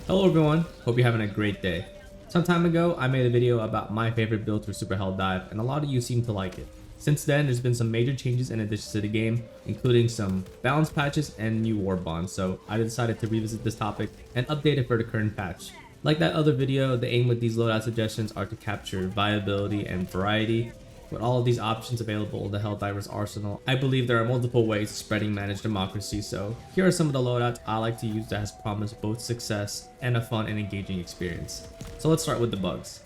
Hello everyone, hope you're having a great day. Some time ago, I made a video about my favorite build for Super Helldive, and a lot of you seem to like it. Since then, there's been some major changes and additions to the game, including some balance patches and new war bonds, so I decided to revisit this topic and update it for the current patch. Like that other video, the aim with these loadout suggestions are to capture viability and variety. With all of these options available in the Helldivers arsenal, I believe there are multiple ways of spreading managed democracy, so here are some of the loadouts I like to use that has promised both success and a fun and engaging experience. So let's start with the bugs.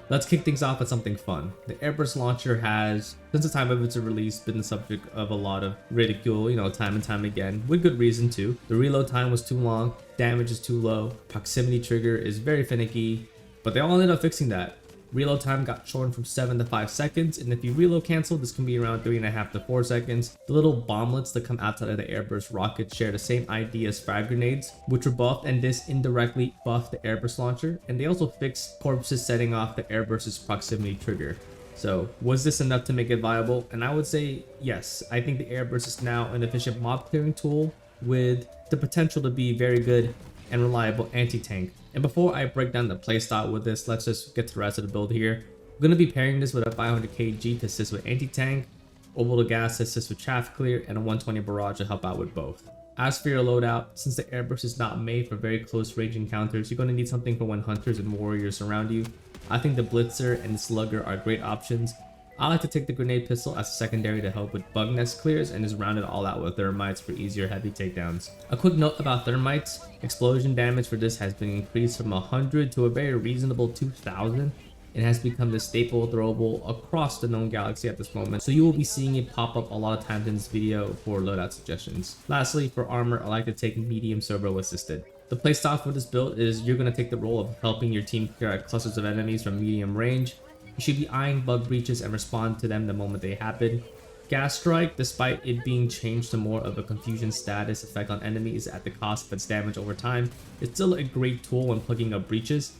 Let's kick things off with something fun. The Airburst launcher has, since the time of its release, been the subject of a lot of ridicule, time and time again, with good reason too. The reload time was too long, damage is too low, proximity trigger is very finicky, but they all ended up fixing that. Reload time got shortened from 7 to 5 seconds, and if you reload cancel, this can be around 3.5 to 4 seconds. The little bomblets that come outside of the Airburst rockets share the same idea as frag grenades, which were buffed, and this indirectly buffed the Airburst launcher, and they also fixed corpses setting off the Airburst's proximity trigger. So was this enough to make it viable? And I would say yes. I think the Airburst is now an efficient mob clearing tool with the potential to be very good and reliable anti-tank. And before I break down the playstyle with this, let's just get to the rest of the build here. I'm going to be pairing this with a 500 kg to assist with anti-tank, orbital gas to assist with chaff clear, and a 120 barrage to help out with both. As for your loadout, since the Airburst is not made for very close range encounters, you're going to need something for when hunters and warriors surround you. I think the Blitzer and the Slugger are great options. I like to take the grenade pistol as a secondary to help with bug nest clears and just round it all out with thermites for easier heavy takedowns. A quick note about thermites, explosion damage for this has been increased from 100 to a very reasonable 2000. It has become the staple throwable across the known galaxy at this moment, so you will be seeing it pop up a lot of times in this video for loadout suggestions. Lastly, for armor, I like to take medium servo assisted. The playstyle for this build is you're going to take the role of helping your team clear out clusters of enemies from medium range. You should be eyeing bug breaches and respond to them the moment they happen. Gas Strike, despite it being changed to more of a confusion status effect on enemies at the cost of its damage over time, it's still a great tool when plugging up breaches.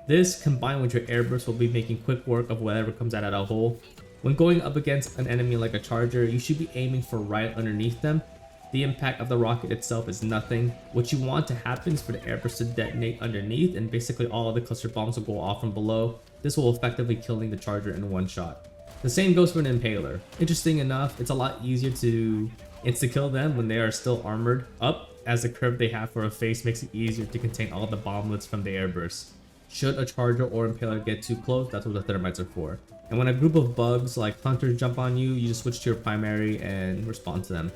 This, combined with your Airburst, will be making quick work of whatever comes out of that hole. When going up against an enemy like a charger, you should be aiming for right underneath them. The impact of the rocket itself is nothing. What you want to happen is for the Airburst to detonate underneath, and basically all of the cluster bombs will go off from below. This will effectively killing the charger in one shot. The same goes for an Impaler. Interesting enough, it's a lot easier to insta-kill them when they are still armored up, as the curve they have for a face makes it easier to contain all the bomblets from the Airburst. Should a charger or Impaler get too close, that's what the thermites are for. And when a group of bugs like hunters jump on you, you just switch to your primary and respond to them.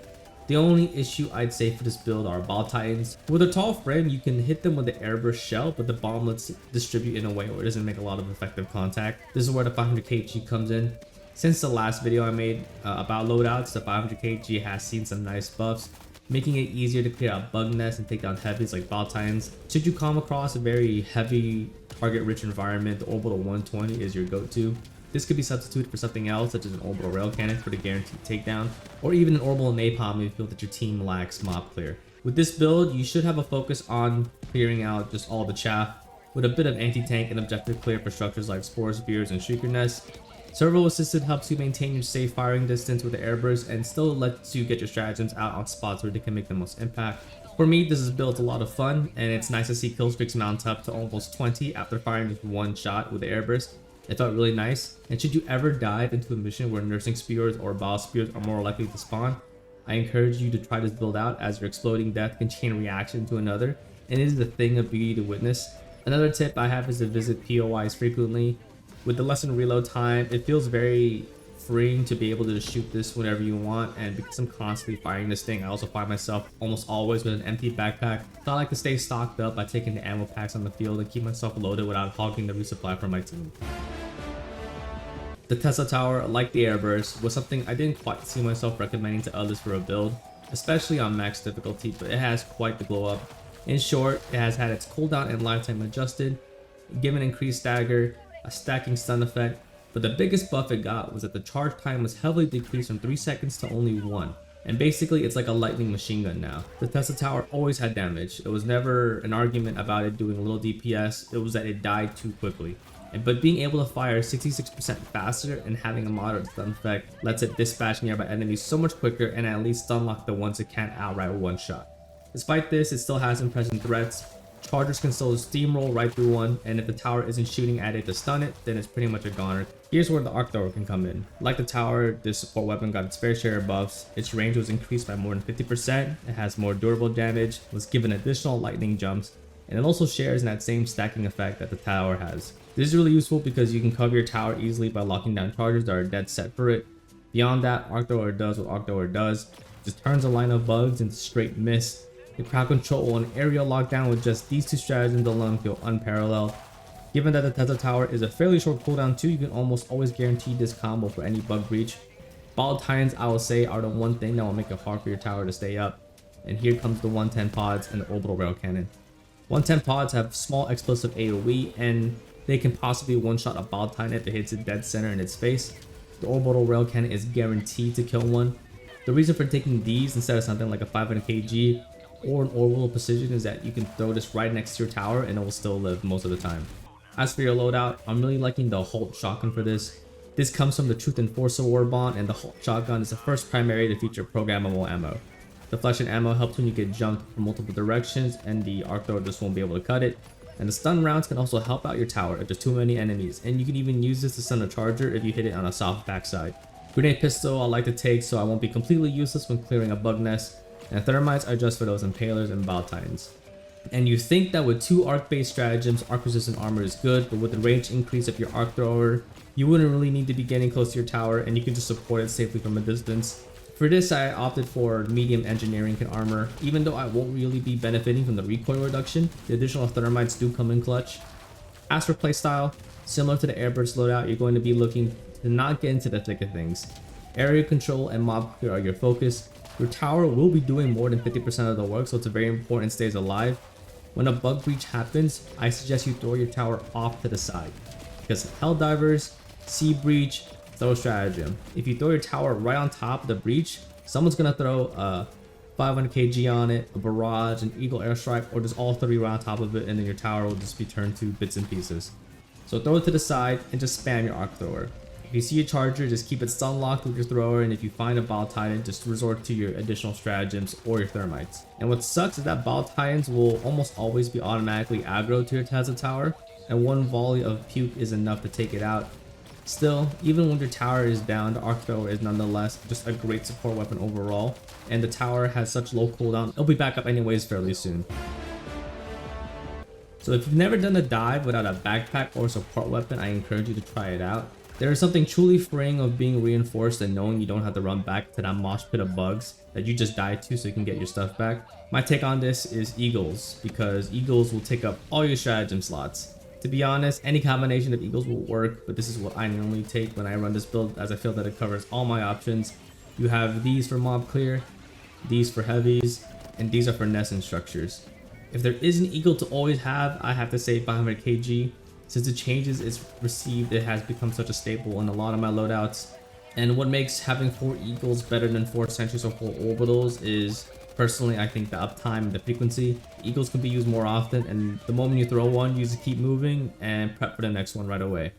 The only issue I'd say for this build are ball titans. With a tall frame, you can hit them with the Airburst shell, but the bomblets distribute in a way where it doesn't make a lot of effective contact. This is where the 500 kg comes in. Since the last video I made about loadouts, the 500 kg has seen some nice buffs, making it easier to clear out bug nests and take down heavies like ball titans. Should you come across a very heavy target-rich environment, the orbital 120 is your go-to. This could be substituted for something else, such as an orbital rail cannon for the guaranteed takedown, or even an orbital napalm if you feel that your team lacks mob clear. With this build, you should have a focus on clearing out just all the chaff, with a bit of anti-tank and objective clear for structures like spore spears and shrieker nests. Servo assisted helps you maintain your safe firing distance with the Airburst and still lets you get your stratagems out on spots where they can make the most impact. For me, this is built a lot of fun, and it's nice to see kill streaks mount up to almost 20 after firing just one shot with the Airburst. It felt really nice, and should you ever dive into a mission where nursing spears or ball spears are more likely to spawn, I encourage you to try this build out, as your exploding death can chain reaction to another, and it is a thing of beauty to witness. Another tip I have is to visit POIs frequently. With the lessened reload time, it feels very freeing to be able to just shoot this whenever you want, and because I'm constantly firing this thing, I also find myself almost always with an empty backpack, so I like to stay stocked up by taking the ammo packs on the field and keep myself loaded without hogging the resupply from my team. The Tesla Tower, like the Airburst, was something I didn't quite see myself recommending to others for a build, especially on max difficulty, but it has quite the glow up. In short, it has had its cooldown and lifetime adjusted, given increased stagger, a stacking stun effect, but the biggest buff it got was that the charge time was heavily decreased from 3 seconds to only 1. And basically it's like a lightning machine gun now. The Tesla Tower always had damage. It was never an argument about it doing little DPS, it was that it died too quickly. But being able to fire 66% faster and having a moderate stun effect lets it dispatch nearby enemies so much quicker and at least stun lock the ones it can't outright one shot. Despite this, it still has some present threats. Chargers can still steamroll right through one, and if the tower isn't shooting at it to stun it, then it's pretty much a goner. Here's where the arc thrower can come in. Like the tower, this support weapon got its fair share of buffs. Its range was increased by more than 50%, it has more durable damage, was given additional lightning jumps, and it also shares in that same stacking effect that the tower has. This is really useful because you can cover your tower easily by locking down chargers that are dead set for it. Beyond that, arc thrower does what arc thrower does, just turns a line of bugs into straight miss. The crowd control and aerial lockdown with just these two stratagems alone feel unparalleled. Given that the Tesla Tower is a fairly short cooldown too, you can almost always guarantee this combo for any bug breach. Ball Titans, I will say, are the one thing that will make it hard for your tower to stay up. And here comes the 110 pods and the orbital rail cannon. 110 pods have small explosive AoE and they can possibly one-shot a Ball Titan if it hits it dead center in its face. The orbital rail cannon is guaranteed to kill one. The reason for taking these instead of something like a 500 kg or an orbital precision is that you can throw this right next to your tower and it will still live most of the time. As for your loadout, I'm really liking the Holt shotgun for this. This comes from the Truth Enforcer war bond, and the Holt shotgun is the first primary to feature programmable ammo. Deflection ammo helps when you get jumped from multiple directions and the arc thrower just won't be able to cut it. And the stun rounds can also help out your tower if there's too many enemies, and you can even use this to stun a charger if you hit it on a soft backside. Grenade pistol I like to take so I won't be completely useless when clearing a bug nest. And thermites are just for those impalers and Ball Titans. And you think that with two arc-based stratagems, arc resistant armor is good, but with the range increase of your arc thrower, you wouldn't really need to be getting close to your tower and you can just support it safely from a distance. For this, I opted for medium engineering and armor. Even though I won't really be benefiting from the recoil reduction, the additional thermites do come in clutch. As for playstyle, similar to the Airburst loadout, you're going to be looking to not get into the thick of things. Area control and mob clear are your focus. Your tower will be doing more than 50% of the work, so it's very important it stays alive. When a bug breach happens, I suggest you throw your tower off to the side, because Helldivers, Sea Breach, throw stratagem. If you throw your tower right on top of the breach, someone's gonna throw a 500 kg on it, a barrage, an eagle airstrike, or just all three right on top of it, and then your tower will just be turned to bits and pieces. So throw it to the side and just spam your arc thrower. If you see a charger, just keep it stun locked with your thrower, and if you find a Ball Titan, just resort to your additional stratagems or your thermites. And what sucks is that Ball Titans will almost always be automatically aggro to your Tesla tower, and one volley of puke is enough to take it out. Still, even when your tower is down, the arc thrower is nonetheless just a great support weapon overall, and the tower has such low cooldown, it'll be back up anyways fairly soon. So if you've never done a dive without a backpack or support weapon, I encourage you to try it out. There is something truly freeing of being reinforced and knowing you don't have to run back to that mosh pit of bugs that you just died to so you can get your stuff back. My take on this is Eagles, because Eagles will take up all your stratagem slots. To be honest, any combination of Eagles will work, but this is what I normally take when I run this build, as I feel that it covers all my options. You have these for mob clear, these for heavies, and these are for nests and structures. If there is an Eagle to always have, I have to say 500 kg. Since the changes it's received, it has become such a staple in a lot of my loadouts. And what makes having 4 Eagles better than 4 Sentries or 4 Orbitals is, personally, I think the uptime and the frequency. Eagles can be used more often, and the moment you throw one, you just keep moving and prep for the next one right away.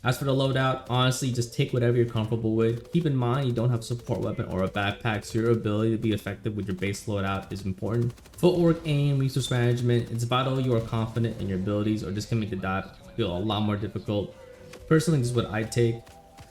As for the loadout, honestly, just take whatever you're comfortable with. Keep in mind you don't have a support weapon or a backpack, so your ability to be effective with your base loadout is important. Footwork, aim, resource management, it's vital you are confident in your abilities, or this can make the dive feel a lot more difficult. Personally, this is what I take.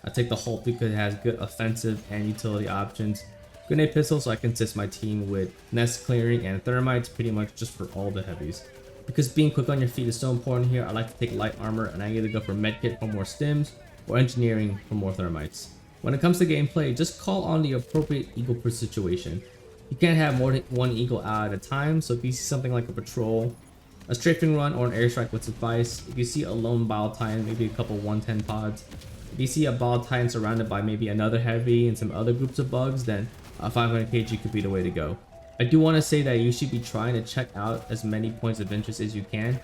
I take the Hulk because it has good offensive and utility options. Grenade pistol so I can assist my team with nest clearing, and thermites pretty much just for all the heavies. Because being quick on your feet is so important here, I like to take light armor, and I either go for medkit for more stims or engineering for more thermites. When it comes to gameplay, just call on the appropriate eagle per situation. You can't have more than one eagle out at a time, so if you see something like a patrol, a strafing run, or an airstrike would suffice. If you see a lone Ball Titan, maybe a couple 110 pods. If you see a Ball Titan surrounded by maybe another heavy and some other groups of bugs, then a 500 kg could be the way to go. I do want to say that you should be trying to check out as many points of interest as you can.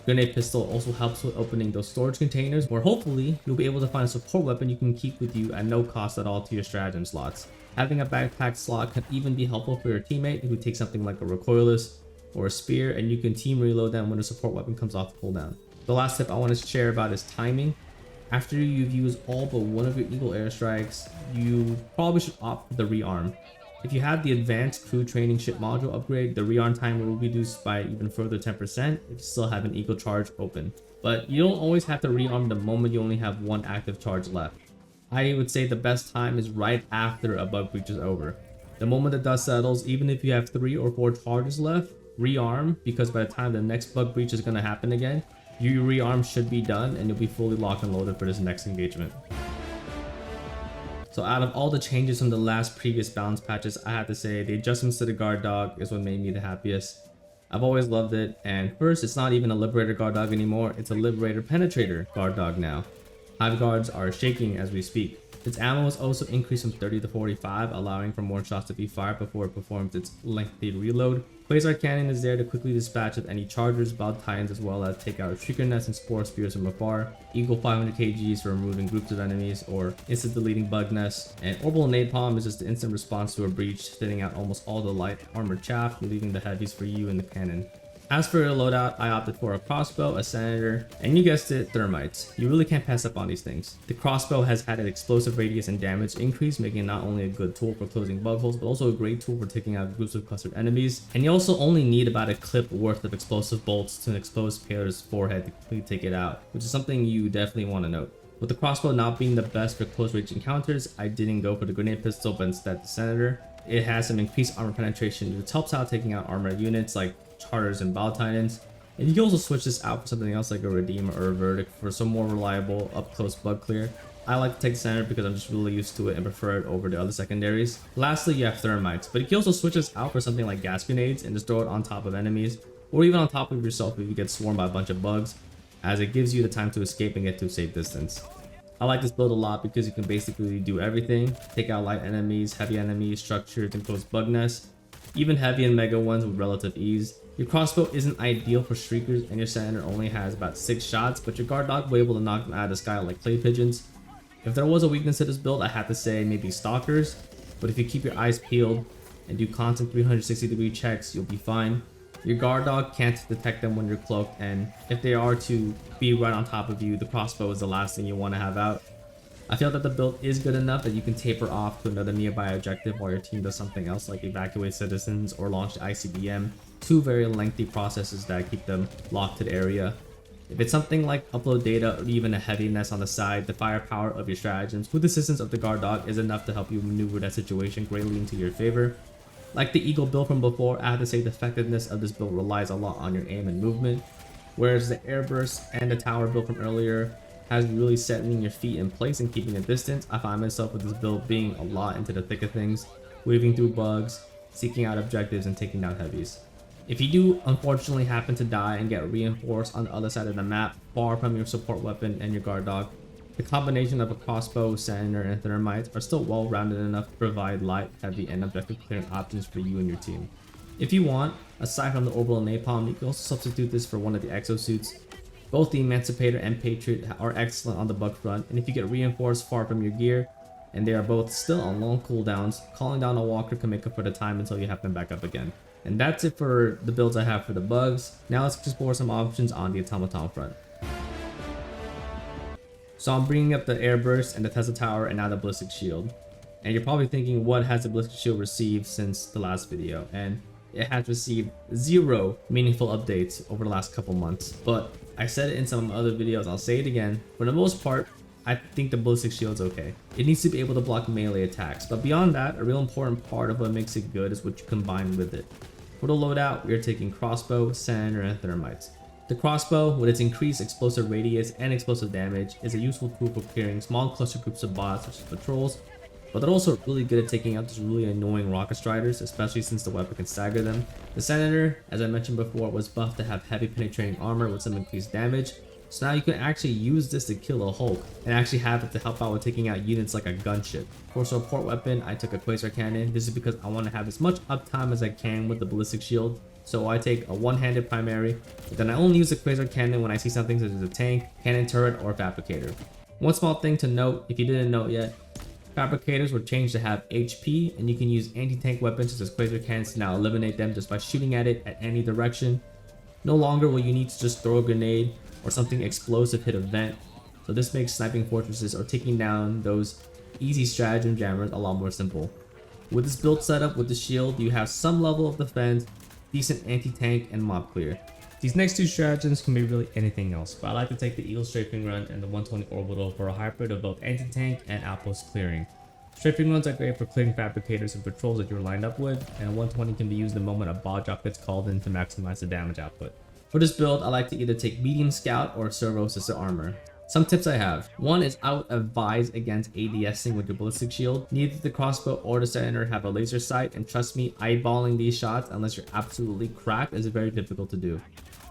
Grenade pistol also helps with opening those storage containers, where hopefully you'll be able to find a support weapon you can keep with you at no cost at all to your stratagem slots. Having a backpack slot can even be helpful for your teammate who takes something like a Recoilless or a spear, and you can team reload them when a support weapon comes off cooldown. The last tip I want to share about is timing. After you've used all but one of your eagle airstrikes, you probably should opt for the rearm. If you have the advanced crew training ship module upgrade, the rearm time will be reduced by even further 10% if you still have an eagle charge open. But you don't always have to rearm the moment you only have one active charge left. I would say the best time is right after a bug breach is over. The moment the dust settles, even if you have 3 or 4 charges left, rearm, because by the time the next bug breach is going to happen again, your rearm should be done and you'll be fully locked and loaded for this next engagement. So out of all the changes from the last previous balance patches, I have to say the adjustments to the guard dog is what made me the happiest. I've always loved it, and first, it's not even a Liberator guard dog anymore, it's a Liberator Penetrator guard dog now. Hive guards are shaking as we speak. Its ammo is also increased from 30 to 45, allowing for more shots to be fired before it performs its lengthy reload. Quasar Cannon is there to quickly dispatch with any chargers, Bald Titans, as well as take out Shrieker Nests and Spore Spears from afar. Eagle 500 kgs for removing groups of enemies or instant deleting bug nests. And Orbital Napalm is just the instant response to a breach, thinning out almost all the light armored chaff, leaving the heavies for you in the cannon. As for your loadout, I opted for a crossbow, a senator, and you guessed it, thermites. You really can't pass up on these things. The crossbow has had an explosive radius and damage increase, making it not only a good tool for closing bug holes, but also a great tool for taking out groups of clustered enemies. And you also only need about a clip worth of explosive bolts to an exposed player's forehead to completely take it out, which is something you definitely want to note. With the crossbow not being the best for close range encounters, I didn't go for the grenade pistol, but instead the senator. It has some increased armor penetration, which helps out taking out armored units like Charters and Bald Titans. And you can also switch this out for something else like a Redeemer or a Verdict for some more reliable up-close bug clear. I like to take the senator because I'm just really used to it and prefer it over the other secondaries. Lastly, you have thermites, but you can also switch this out for something like gas grenades and just throw it on top of enemies, or even on top of yourself if you get swarmed by a bunch of bugs, as it gives you the time to escape and get to a safe distance. I like this build a lot because you can basically do everything, take out light enemies, heavy enemies, structures, and close bug nests, even heavy and mega ones with relative ease. Your crossbow isn't ideal for streakers and your senator only has about 6 shots, but your guard dog will be able to knock them out of the sky like clay pigeons. If there was a weakness to this build, I have to say maybe stalkers, but if you keep your eyes peeled and do constant 360-degree checks, you'll be fine. Your guard dog can't detect them when you're cloaked, and if they are to be right on top of you, the crossbow is the last thing you want to have out. I feel that the build is good enough that you can taper off to another nearby objective while your team does something else like evacuate citizens or launch the ICBM, 2 very lengthy processes that keep them locked to the area. If it's something like upload data or even a heaviness on the side, the firepower of your stratagems with the assistance of the guard dog is enough to help you maneuver that situation greatly into your favor. Like the Eagle build from before, I have to say the effectiveness of this build relies a lot on your aim and movement, whereas the Airburst and the Tower build from earlier has really setting your feet in place and keeping a distance. I find myself with this build being a lot into the thick of things, weaving through bugs, seeking out objectives, and taking down heavies. If you do unfortunately happen to die and get reinforced on the other side of the map, far from your support weapon and your guard dog, the combination of a crossbow, senator, and thermites are still well rounded enough to provide light, heavy, and objective clearing options for you and your team. If you want, aside from the Orbital Napalm, you can also substitute this for one of the exosuits. Both the Emancipator and Patriot are excellent on the bug front, and if you get reinforced far from your gear, and they are both still on long cooldowns, calling down a walker can make up for the time until you have them back up again. And that's it for the builds I have for the bugs. Now let's explore some options on the automaton front. So I'm bringing up the Airburst and the Tesla Tower and now the Ballistic Shield. And you're probably thinking, what has the Ballistic Shield received since the last video? And it has received 0 meaningful updates over the last couple months. But I said it in some other videos, I'll say it again. For the most part, I think the Ballistic Shield's okay. It needs to be able to block melee attacks, but beyond that, a real important part of what makes it good is what you combine with it. For the loadout, we are taking crossbow, senator, and thermites. The crossbow, with its increased explosive radius and explosive damage, is a useful tool for clearing small cluster groups of bots such as patrols, but they're also really good at taking out those really annoying rocket striders, especially since the weapon can stagger them. The senator, as I mentioned before, was buffed to have heavy penetrating armor with some increased damage, so now you can actually use this to kill a Hulk and actually have it to help out with taking out units like a gunship. For support weapon, I took a Quasar Cannon. This is because I want to have as much uptime as I can with the Ballistic Shield. So I take a one-handed primary, but then I only use the Quasar Cannon when I see something such as a tank, cannon turret, or fabricator. One small thing to note, if you didn't know yet, fabricators were changed to have HP, and you can use anti-tank weapons such as Quasar Cannons to now eliminate them just by shooting at it at any direction. No longer will you need to just throw a grenade or something explosive hit a vent, so this makes sniping fortresses or taking down those easy stratagem jammers a lot more simple. With this build setup with the shield, you have some level of defense, decent anti-tank, and mob clear. These next two stratagems can be really anything else, but I like to take the Eagle Strafing Run and the 120 Orbital for a hybrid of both anti-tank and outpost clearing. Strafing runs are great for clearing fabricators and patrols that you're lined up with, and 120 can be used the moment a bot drop gets called in to maximize the damage output. For this build, I like to either take medium scout or servo assisted armor. Some tips I have. One is I would advise against ADSing with your ballistic shield. Neither the crossbow or the center have a laser sight, and trust me, eyeballing these shots unless you're absolutely cracked is very difficult to do.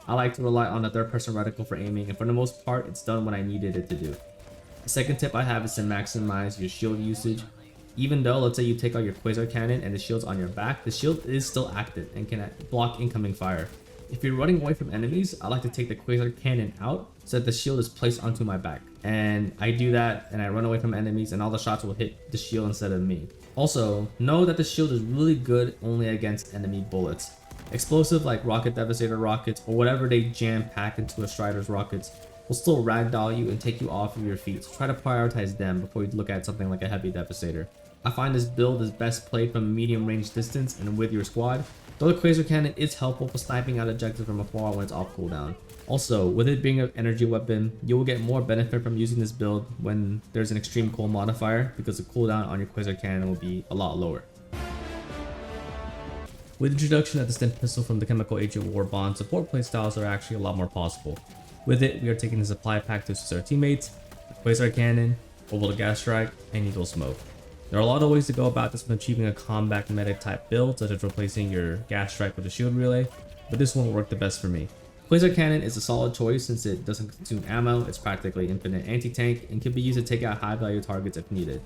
I like to rely on a third person reticle for aiming, and for the most part it's done when I needed it to do. The second tip I have is to maximize your shield usage. Even though, let's say you take out your Quasar Cannon and the shield's on your back, the shield is still active and can block incoming fire. If you're running away from enemies, I like to take the Quasar Cannon out so that the shield is placed onto my back. And I do that and I run away from enemies and all the shots will hit the shield instead of me. Also, know that the shield is really good only against enemy bullets. Explosive like Rocket Devastator rockets or whatever they jam pack into a Strider's rockets will still ragdoll you and take you off of your feet, so try to prioritize them before you look at something like a Heavy Devastator. I find this build is best played from a medium range distance and with your squad, though the Quasar Cannon is helpful for sniping out objectives from afar when it's off cooldown. Also, with it being an energy weapon, you will get more benefit from using this build when there's an extreme cold modifier because the cooldown on your Quasar Cannon will be a lot lower. With the introduction of the stim pistol from the Chemical Agent War Bond, support playstyles are actually a lot more possible. With it, we are taking the supply pack to assist our teammates, the Quasar Cannon, Orbital Gas Strike, and Eagle Smoke. There are a lot of ways to go about this when achieving a combat medic type build, such as replacing your Gas Strike with a Shield Relay, but this one will work the best for me. Quasar Cannon is a solid choice since it doesn't consume ammo, it's practically infinite anti-tank, and can be used to take out high value targets if needed.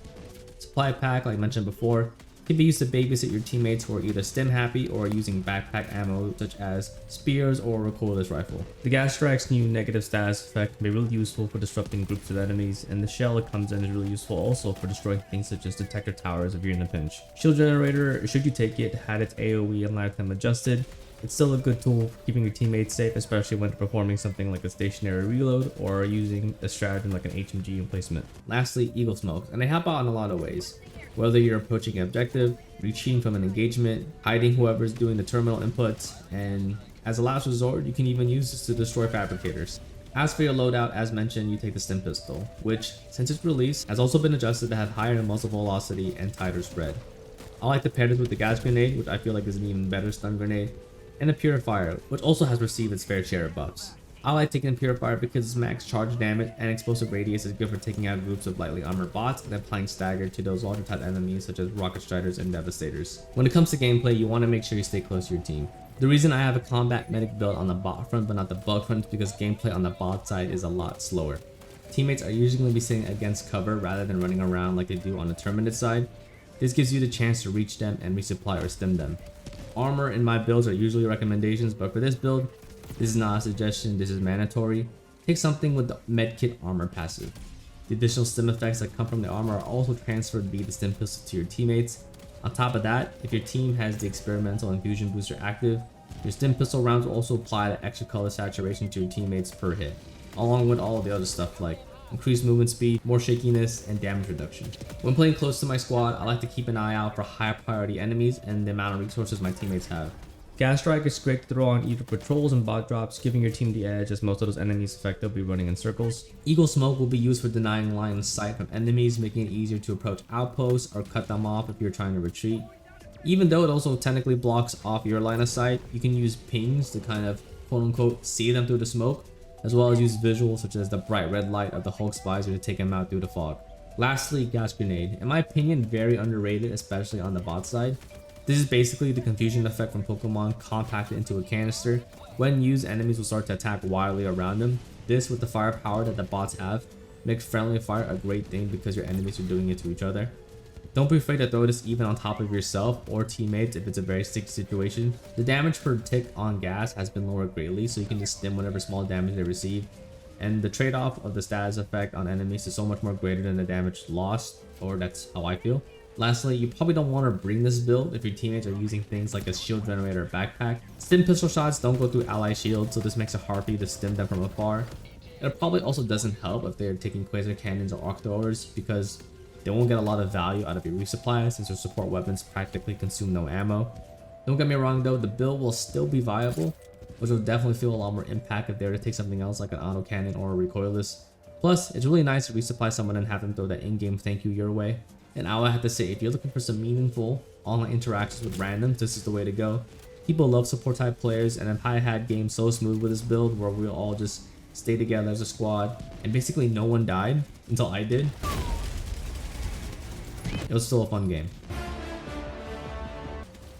Supply pack, like mentioned before, can be used to babysit your teammates who are either stim happy or are using backpack ammo such as spears or recoilless rifle. The Gas Strike's new negative status effect can be really useful for disrupting groups of enemies, and the shell it comes in is really useful also for destroying things such as detector towers if you're in a pinch. Shield Generator, should you take it, had its AoE and lifetime adjusted. It's still a good tool for keeping your teammates safe, especially when performing something like a stationary reload or using a stratagem like an HMG emplacement. Lastly, Eagle Smoke, and they help out in a lot of ways. Whether you're approaching an objective, retreating from an engagement, hiding whoever's doing the terminal inputs, and as a last resort, you can even use this to destroy fabricators. As for your loadout, as mentioned, you take the stim pistol, which, since its release, has also been adjusted to have higher muzzle velocity and tighter spread. I like to pair this with the gas grenade, which I feel like is an even better stun grenade, and a purifier, which also has received its fair share of buffs. I like taking the purifier because its max charge damage and explosive radius is good for taking out groups of lightly armored bots and applying stagger to those larger type enemies such as rocket striders and devastators. When it comes to gameplay, you want to make sure you stay close to your team. The reason I have a combat medic build on the bot front but not the bug front is because gameplay on the bot side is a lot slower. Teammates are usually going to be sitting against cover rather than running around like they do on the Terminate side. This gives you the chance to reach them and resupply or stim them. Armor in my builds are usually recommendations, but for this build, this is not a suggestion, this is mandatory. Take something with the medkit armor passive. The additional stim effects that come from the armor are also transferred via the stim pistol to your teammates. On top of that, if your team has the experimental infusion booster active, your stim pistol rounds will also apply the extra color saturation to your teammates per hit, along with all of the other stuff like increased movement speed, more shakiness, and damage reduction. When playing close to my squad, I like to keep an eye out for high priority enemies and the amount of resources my teammates have. Gas Strike is great to throw on either patrols and bot drops, giving your team the edge as most of those enemies effectively be running in circles. Eagle Smoke will be used for denying line of sight from enemies, making it easier to approach outposts or cut them off if you're trying to retreat. Even though it also technically blocks off your line of sight, you can use pings to kind of quote-unquote see them through the smoke, as well as use visuals such as the bright red light of the Hulk's visor to take him out through the fog. Lastly, Gas Grenade. In my opinion, very underrated, especially on the bot side. This is basically the confusion effect from Pokemon compacted into a canister. When used, enemies will start to attack wildly around them. This, with the firepower that the bots have, makes friendly fire a great thing because your enemies are doing it to each other. Don't be afraid to throw this even on top of yourself or teammates if it's a very sticky situation. The damage per tick on gas has been lowered greatly, so you can just stim whatever small damage they receive. And the trade-off of the status effect on enemies is so much more greater than the damage lost, or that's how I feel. Lastly, you probably don't want to bring this build if your teammates are using things like a shield generator or backpack. Stim pistol shots don't go through ally shields, so this makes it hard for you to stim them from afar. It probably also doesn't help if they're taking Quasar Cannons or Arc Throwers, because They won't get a lot of value out of your resupply since their support weapons practically consume no ammo. Don't get me wrong though, the build will still be viable, which will definitely feel a lot more impact if they were to take something else like an autocannon or a recoilless. Plus, it's really nice to resupply someone and have them throw that in-game thank you your way. And I would have to say, if you're looking for some meaningful online interactions with randoms, this is the way to go. People love support type players, and I had games so smooth with this build where we'll all just stay together as a squad, and basically no one died until I did. It was still a fun game.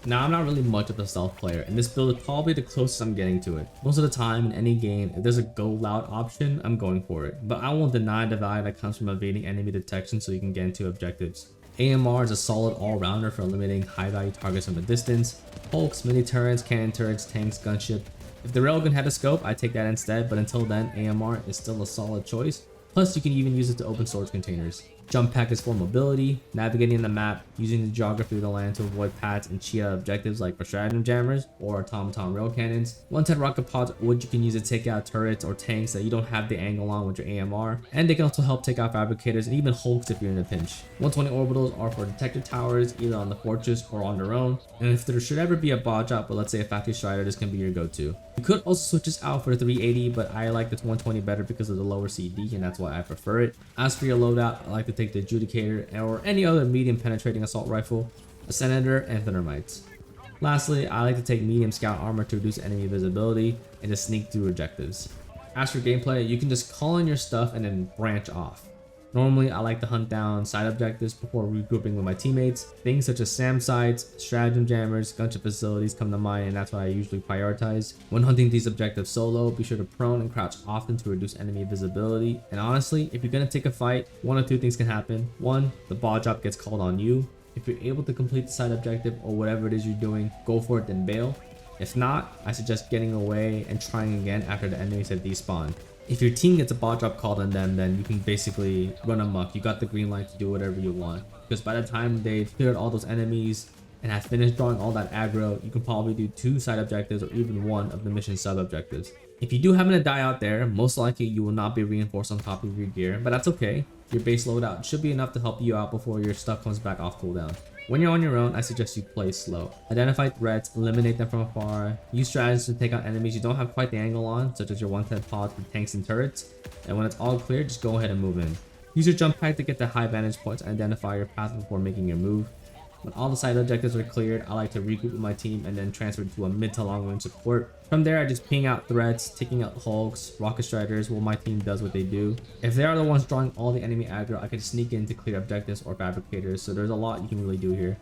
Now, I'm not really much of a stealth player, and this build is probably the closest I'm getting to it. Most of the time in any game, if there's a go loud option, I'm going for it. But I won't deny the value that comes from evading enemy detection so you can get into objectives. AMR is a solid all-rounder for eliminating high-value targets from a distance. Hulks, mini-turrets, cannon turrets, tanks, gunship. If the railgun had a scope, I'd take that instead, but until then, AMR is still a solid choice. Plus, you can even use it to open storage containers. Jump pack is for mobility, navigating the map, using the geography of the land to avoid paths and cheat out objectives like for stratagem jammers or automaton rail cannons. 110 rocket pods, which you can use to take out turrets or tanks that you don't have the angle on with your AMR, and they can also help take out fabricators and even hulks if you're in a pinch. 120 orbitals are for detector towers, either on the fortress or on their own, and if there should ever be a bot drop, but let's say a factory strider, this can be your go-to. You could also switch this out for 380, but I like this 120 better because of the lower CD, and that's why I prefer it. As for your loadout, I like to take the Adjudicator or any other medium penetrating assault rifle, a Senator, and Thermites. Lastly, I like to take medium scout armor to reduce enemy visibility and to sneak through objectives. As for gameplay, you can just call in your stuff and then branch off. Normally, I like to hunt down side objectives before regrouping with my teammates. Things such as SAM sites, stratagem jammers, gunship facilities come to mind, and that's what I usually prioritize. When hunting these objectives solo, be sure to prone and crouch often to reduce enemy visibility. And honestly, if you're gonna take a fight, one of two things can happen. One, the ball drop gets called on you. If you're able to complete the side objective or whatever it is you're doing, go for it, then bail. If not, I suggest getting away and trying again after the enemies have despawned. If your team gets a bot drop called on them, then you can basically run amok. You got the green light to do whatever you want. Because by the time they've cleared all those enemies and have finished drawing all that aggro, you can probably do 2 side objectives or even 1 of the mission sub objectives. If you do happen to die out there, most likely you will not be reinforced on top of your gear, but that's okay. Your base loadout should be enough to help you out before your stuff comes back off cooldown. When you're on your own, I suggest you play slow. Identify threats, eliminate them from afar, use strategies to take out enemies you don't have quite the angle on, such as your 110 pods for tanks and turrets, and when it's all clear, just go ahead and move in. Use your jump pack to get to high vantage points and identify your path before making your move. When all the side objectives are cleared, I like to regroup with my team and then transfer to a mid to long range support. From there, I just ping out threats, taking out hulks, rocket striders while my team does what they do. If they are the ones drawing all the enemy aggro, I can sneak in to clear objectives or fabricators, so there's a lot you can really do here.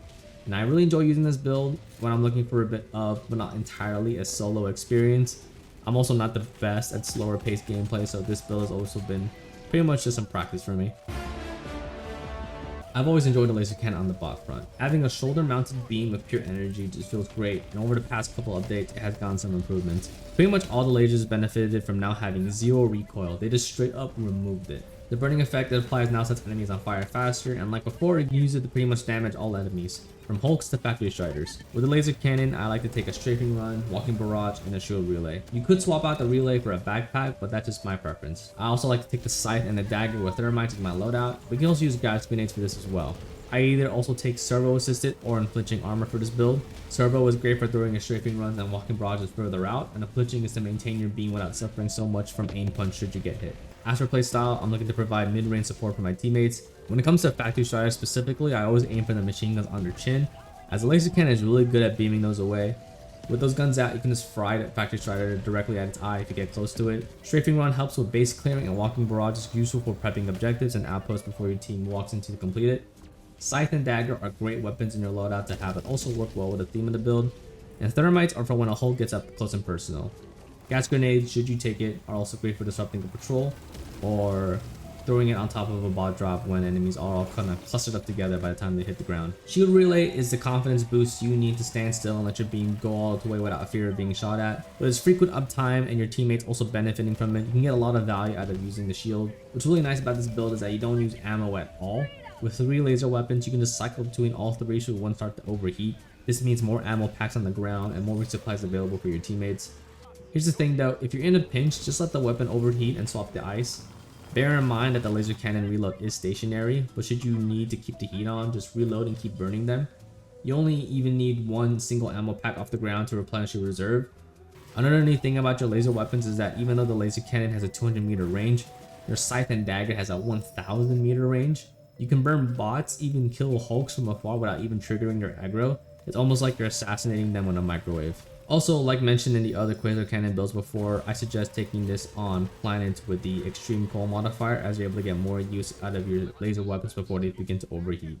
And I really enjoy using this build when I'm looking for a bit of, but not entirely, a solo experience. I'm also not the best at slower paced gameplay, so this build has also been pretty much just some practice for me. I've always enjoyed the laser cannon on the bot front. Having a shoulder mounted beam of pure energy just feels great, and over the past couple updates it has gotten some improvements. Pretty much all the lasers benefited from now having 0 recoil. They just straight up removed it. The burning effect it applies now sets enemies on fire faster, and like before, you can use it to pretty much damage all enemies, from hulks to factory striders. With the laser cannon, I like to take a strafing run, walking barrage, and a shield relay. You could swap out the relay for a backpack, but that's just my preference. I also like to take the scythe and the dagger with thermites as my loadout, but you can also use guided grenades for this as well. I either also take servo assisted or unflinching armor for this build. Servo is great for throwing a strafing run and walking barrages further out, and unflinching is to maintain your beam without suffering so much from aim punch should you get hit. As for playstyle, I'm looking to provide mid-range support for my teammates. When it comes to factory striders specifically, I always aim for the machine guns on their chin, as the laser cannon is really good at beaming those away. With those guns out, you can just fry the factory strider directly at its eye if you get close to it. Strafing run helps with base clearing, and walking barrage is useful for prepping objectives and outposts before your team walks in to complete it. Scythe and dagger are great weapons in your loadout to have that also work well with the theme of the build. And thermites are for when a hulk gets up close and personal. Gas grenades, should you take it, are also great for disrupting the patrol, or throwing it on top of a bot drop when enemies are all kind of clustered up together by the time they hit the ground. Shield relay is the confidence boost you need to stand still and let your beam go all the way without fear of being shot at. With its frequent uptime and your teammates also benefiting from it, you can get a lot of value out of using the shield. What's really nice about this build is that you don't use ammo at all. With 3 laser weapons, you can just cycle between all 3 should one start to overheat. This means more ammo packs on the ground and more resupplies available for your teammates. Here's the thing though, if you're in a pinch, just let the weapon overheat and swap the ice. Bear in mind that the laser cannon reload is stationary, but should you need to keep the heat on, just reload and keep burning them. You only even need one single ammo pack off the ground to replenish your reserve. Another neat thing about your laser weapons is that even though the laser cannon has a 200-meter range, your scythe and dagger has a 1,000-meter range. You can burn bots, even kill hulks from afar without even triggering your aggro. It's almost like you're assassinating them with a microwave. Also, like mentioned in the other Quasar Cannon builds before, I suggest taking this on planets with the extreme cold modifier, as you're able to get more use out of your laser weapons before they begin to overheat.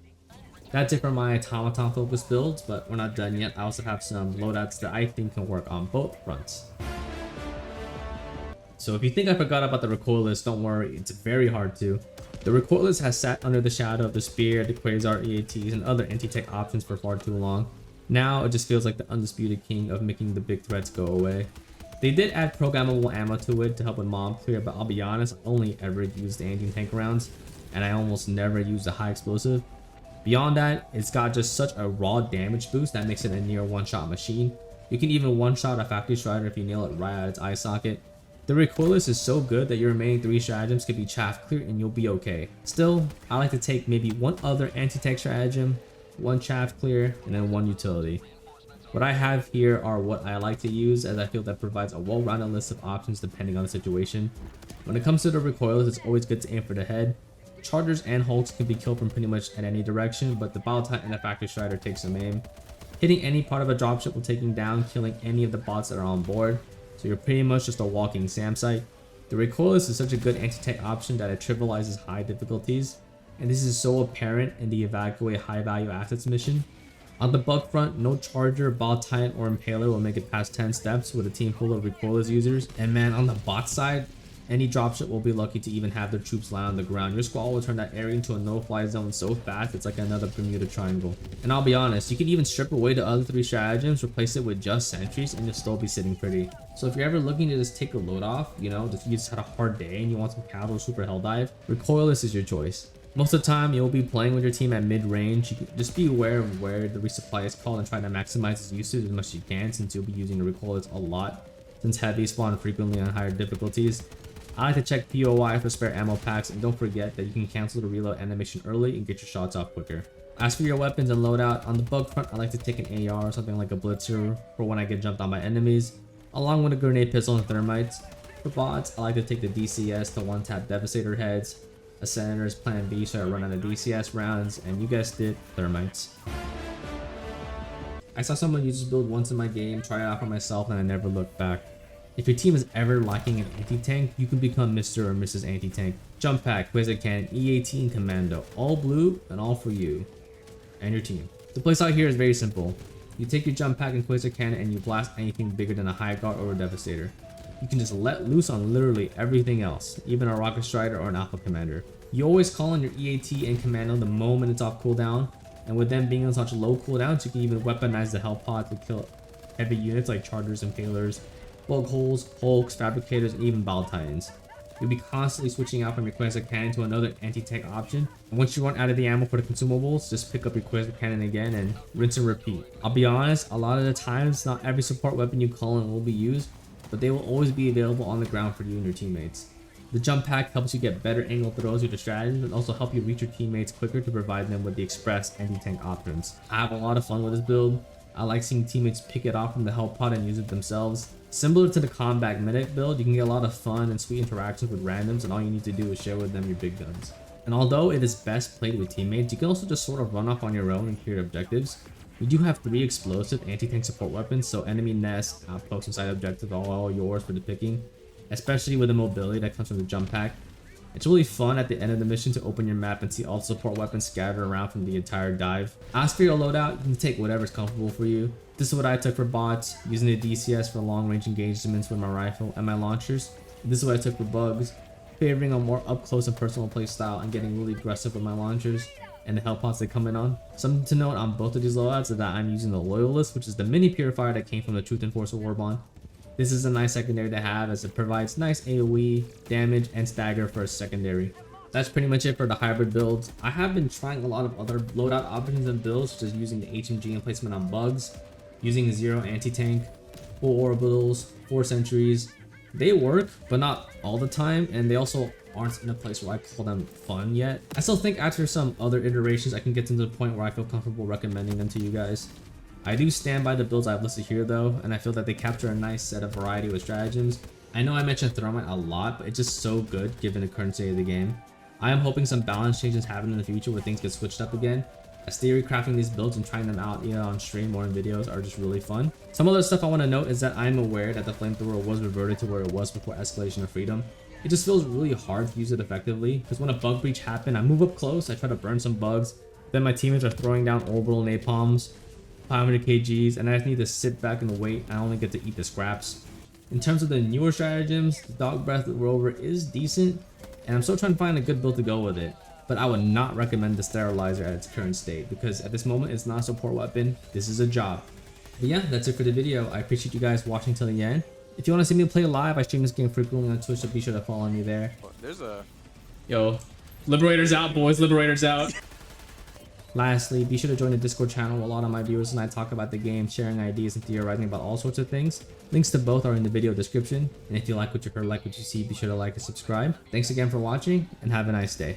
That's it for my automaton focused builds, but we're not done yet. I also have some loadouts that I think can work on both fronts. So if you think I forgot about the Recoilless, don't worry, it's very hard to. The Recoilless has sat under the shadow of the Spear, the Quasar EATs, and other anti-tech options for far too long. Now it just feels like the undisputed king of making the big threats go away. They did add programmable ammo to it to help with mob clear, but I'll be honest, I only ever used the anti-tank rounds, and I almost never used the high explosive. Beyond that, it's got just such a raw damage boost that makes it a near one-shot machine. You can even one-shot a Factory Strider if you nail it right at its eye socket. The Recoilless is so good that your remaining 3 stratagems can be chaff clear and you'll be okay. Still, I like to take maybe one other anti-tech stratagem, one chaff clear, and then one utility. What I have here are what I like to use, as I feel that provides a well-rounded list of options depending on the situation. When it comes to the Recoilless, it's always good to aim for the head. Chargers and hulks can be killed from pretty much at any direction, but the Ballistic and the Factory Strider take some aim. Hitting any part of a dropship will take down, killing any of the bots that are on board, so you're pretty much just a walking SAM site. The Recoilless is such a good anti-tank option that it trivializes high difficulties, and this is so apparent in the evacuate high value assets mission. On the bug front, no charger, bot titan, or impaler will make it past 10 steps with a team full of Recoilless users, and man, on the bot side, any dropship will be lucky to even have their troops land on the ground. Your squad will turn that area into a no-fly zone so fast it's like another Bermuda Triangle. And I'll be honest, you can even strip away the other 3 stratagems, replace it with just sentries, and you'll still be sitting pretty. So if you're ever looking to just take a load off, you know, you just had a hard day and you want some casual super Helldive, Recoilless is your choice. Most of the time, you'll be playing with your team at mid-range. You can just be aware of where the resupply is called and try to maximize its usage as much as you can, since you'll be using the Recoilless a lot, since heavy spawn frequently on higher difficulties. I like to check POI for spare ammo packs, and don't forget that you can cancel the reload animation early and get your shots off quicker. As for your weapons and loadout, on the bug front, I like to take an AR or something like a Blitzer for when I get jumped on by enemies, along with a grenade pistol and thermites. For bots, I like to take the DCS to one-tap Devastator heads, a Senator's plan B so I run out of DCS rounds, and you guessed it, thermites. I saw someone use this build once in my game, try it out for myself, and I never looked back. If your team is ever lacking an anti-tank, you can become Mr. or Mrs. Anti-Tank. Jump Pack, Quasar Cannon, EAT, and Commando. All blue and all for you and your team. The playstyle here is very simple. You take your Jump Pack and Quasar Cannon and you blast anything bigger than a High Guard or a Devastator. You can just let loose on literally everything else, even a Rocket Strider or an Alpha Commander. You always call on your EAT and Commando the moment it's off cooldown, and with them being on such low cooldowns, you can even weaponize the Hell Pod to kill heavy units like Chargers and Palers, Bug Holes, Hulks, Fabricators, and even Battle Titans. You'll be constantly switching out from your Quasar Cannon to another anti-tank option, and once you run out of the ammo for the consumables, just pick up your Quasar Cannon again and rinse and repeat. I'll be honest, a lot of the times, not every support weapon you call in will be used, but they will always be available on the ground for you and your teammates. The Jump Pack helps you get better angle throws with your strategies, and also help you reach your teammates quicker to provide them with the express anti-tank options. I have a lot of fun with this build. I like seeing teammates pick it off from the Hell Pod and use it themselves. Similar to the Combat Medic build, you can get a lot of fun and sweet interactions with randoms, and all you need to do is share with them your big guns. And although it is best played with teammates, you can also just sort of run off on your own and clear objectives. We do have 3 explosive anti-tank support weapons, so enemy nests, outposts, and side objectives are all yours for the picking, especially with the mobility that comes from the Jump Pack. It's really fun at the end of the mission to open your map and see all the support weapons scattered around from the entire dive. As for your loadout, you can take whatever's comfortable for you. This is what I took for bots, using the DCS for long range engagements with my rifle and my launchers. This is what I took for bugs, favoring a more up close and personal play style and getting really aggressive with my launchers and the Hell Pods they come in on. Something to note on both of these loadouts is that I'm using the Loyalist, which is the mini purifier that came from the Truth Enforcer Warbond. This is a nice secondary to have, as it provides nice AoE, damage, and stagger for a secondary. That's pretty much it for the hybrid builds. I have been trying a lot of other loadout options and builds, such as using the HMG emplacement on bugs, using 0 anti-tank, full orbitals, 4 sentries, They work, but not all the time, and they also aren't in a place where I call them fun yet. I still think after some other iterations, I can get to the point where I feel comfortable recommending them to you guys. I do stand by the builds I've listed here though, and I feel that they capture a nice set of variety with stratagems. I know I mentioned Thermite a lot, but it's just so good given the current state of the game. I am hoping some balance changes happen in the future where things get switched up again, as theory crafting these builds and trying them out either on stream or in videos are just really fun. Some other stuff I want to note is that I'm aware that the flamethrower was reverted to where it was before Escalation of Freedom. It just feels really hard to use it effectively, because when a bug breach happened, I move up close, I try to burn some bugs, then my teammates are throwing down orbital napalms, 500 kgs, and I just need to sit back and wait. I only get to eat the scraps. In terms of the newer stratagems, the Dog Breath Rover is decent, and I'm still trying to find a good build to go with it. But I would not recommend the Sterilizer at its current state, because at this moment it's not a support weapon, this is a job. But yeah, that's it for the video. I appreciate you guys watching till the end. If you want to see me play live, I stream this game frequently on Twitch, so be sure to follow me there. There's a... Yo, Liberators out, boys, Liberators out. Lastly, be sure to join the Discord channel where a lot of my viewers and I talk about the game, sharing ideas and theorizing about all sorts of things. Links to both are in the video description, and if you like what you heard, like what you see, be sure to like and subscribe. Thanks again for watching, and have a nice day.